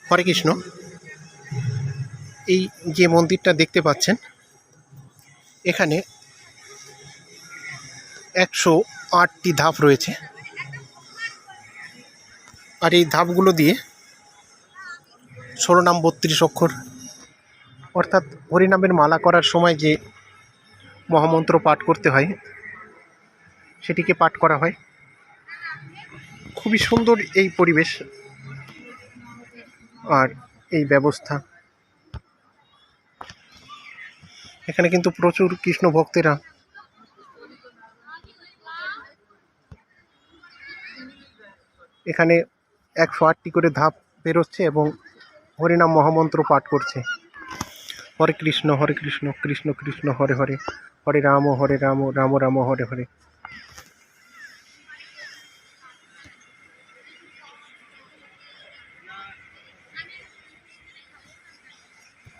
হরে কৃষ্ণ। এই যে মন্দিরটা দেখতে পাচ্ছেন, এখানে 108টি ধাপ রয়েছে। আর এই ধাপগুলো দিয়ে 16 নাম 32 অক্ষর, অর্থাৎ হরিনামের মালা করার সময় যে মহামন্ত্র পাঠ করতে হয় সেটিকে পাঠ করা হয়। খুবই সুন্দর এই পরিবেশ আর এই ব্যবস্থা। এখানে কিন্তু প্রচুর কৃষ্ণ ভক্তেরা এখানে 108টি করে ধাপ বেরোচ্ছে এবং হরিনাম মহামন্ত্র পাঠ করছে। হরে কৃষ্ণ কৃষ্ণ কৃষ্ণ হরে হরে, হরে রাম রাম রাম হরে হরে।